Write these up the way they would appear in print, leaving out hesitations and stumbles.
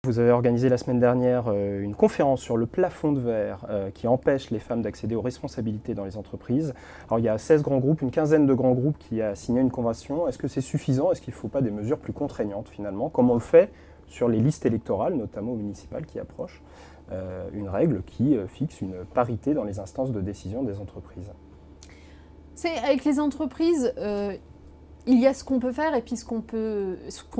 vous avez organisé la semaine dernière une conférence sur le plafond de verre qui empêche les femmes d'accéder aux responsabilités dans les entreprises. Alors il y a 16 grands groupes, une quinzaine de grands groupes qui a signé une convention. Est-ce que c'est suffisant? Est-ce qu'il ne faut pas des mesures plus contraignantes finalement, comme on le fait sur les listes électorales, notamment municipales qui approchent, une règle qui fixe une parité dans les instances de décision des entreprises? Avec les entreprises, il y a ce qu'on peut faire et puis ce qu'on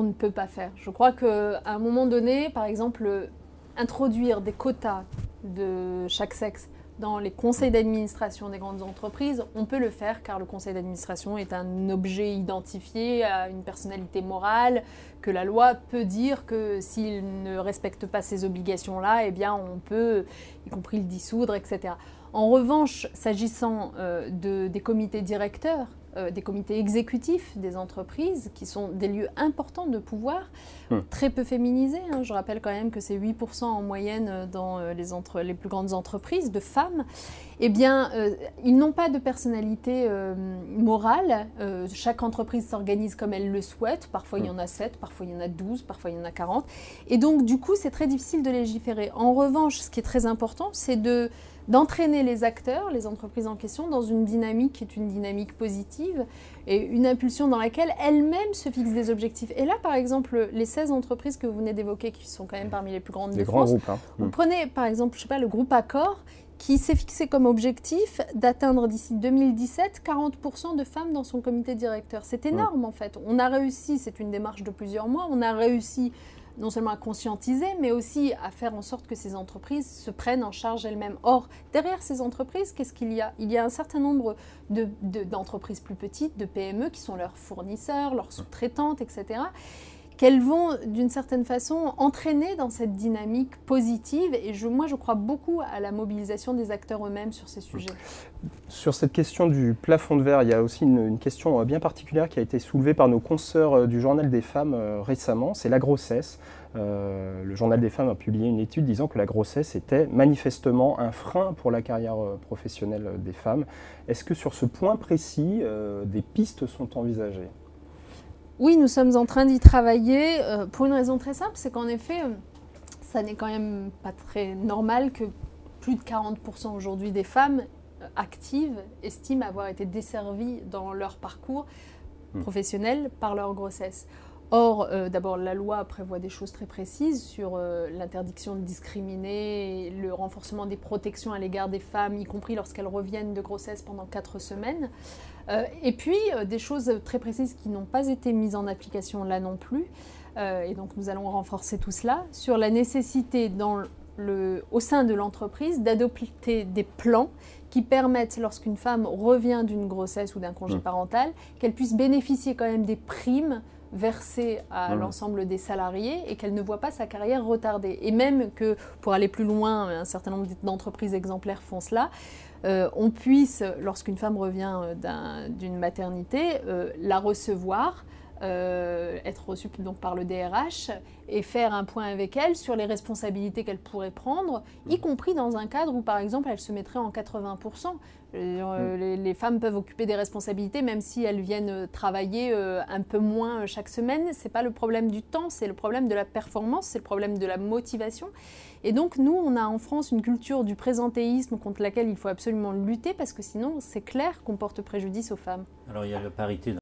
ne peut pas faire. Je crois qu'à un moment donné, par exemple, introduire des quotas de chaque sexe dans les conseils d'administration des grandes entreprises, on peut le faire car le conseil d'administration est un objet identifié à une personnalité morale, que la loi peut dire que s'il ne respecte pas ces obligations-là, eh bien on peut, y compris le dissoudre, etc. En revanche, s'agissant des comités directeurs, des comités exécutifs des entreprises, qui sont des lieux importants de pouvoir, très peu féminisés. Hein. Je rappelle quand même que c'est 8% en moyenne dans les plus grandes entreprises de femmes. Eh bien, ils n'ont pas de personnalité morale. Chaque entreprise s'organise comme elle le souhaite. Parfois, il y en a 7, parfois, il y en a 12, parfois, il y en a 40. Et donc, du coup, c'est très difficile de légiférer. En revanche, ce qui est très important, c'est d'entraîner les acteurs, les entreprises en question, dans une dynamique qui est une dynamique positive et une impulsion dans laquelle elles-mêmes se fixent des objectifs. Et là, par exemple, les 16 entreprises que vous venez d'évoquer, qui sont quand même parmi les plus grandes de France, groupes, hein. Vous prenez, par exemple, je sais pas, le groupe Accor, qui s'est fixé comme objectif d'atteindre d'ici 2017 40% de femmes dans son comité directeur. C'est énorme, en fait. On a réussi, c'est une démarche de plusieurs mois, on a réussi non seulement à conscientiser, mais aussi à faire en sorte que ces entreprises se prennent en charge elles-mêmes. Or, derrière ces entreprises, qu'est-ce qu'il y a? Il y a un certain nombre d'entreprises plus petites, de PME, qui sont leurs fournisseurs, leurs sous-traitantes, etc., qu'elles vont, d'une certaine façon, entraîner dans cette dynamique positive. Et moi, je crois beaucoup à la mobilisation des acteurs eux-mêmes sur ces sujets. Sur cette question du plafond de verre, il y a aussi une question bien particulière qui a été soulevée par nos consoeurs du Journal des femmes récemment, c'est la grossesse. Le Journal des femmes a publié une étude disant que la grossesse était manifestement un frein pour la carrière professionnelle des femmes. Est-ce que sur ce point précis, des pistes sont envisagées? Oui, nous sommes en train d'y travailler pour une raison très simple, c'est qu'en effet, ça n'est quand même pas très normal que plus de 40% aujourd'hui des femmes actives estiment avoir été desservies dans leur parcours professionnel par leur grossesse. Or, d'abord, la loi prévoit des choses très précises sur l'interdiction de discriminer, le renforcement des protections à l'égard des femmes, y compris lorsqu'elles reviennent de grossesse pendant 4 semaines. Et puis, des choses très précises qui n'ont pas été mises en application là non plus. Et donc, nous allons renforcer tout cela sur la nécessité au sein de l'entreprise d'adopter des plans qui permettent, lorsqu'une femme revient d'une grossesse ou d'un congé parental, qu'elle puisse bénéficier quand même des primes versées à l'ensemble des salariés et qu'elle ne voit pas sa carrière retardée. Et même que, pour aller plus loin, un certain nombre d'entreprises exemplaires font cela, on puisse, lorsqu'une femme revient d'une maternité, la recevoir, être reçue donc par le DRH et faire un point avec elle sur les responsabilités qu'elle pourrait prendre, y compris dans un cadre où, par exemple, elle se mettrait en 80%. Les femmes peuvent occuper des responsabilités même si elles viennent travailler un peu moins chaque semaine. Ce n'est pas le problème du temps, c'est le problème de la performance, c'est le problème de la motivation. Et donc nous, on a en France une culture du présentéisme contre laquelle il faut absolument lutter parce que sinon, c'est clair qu'on porte préjudice aux femmes. Alors il y a la parité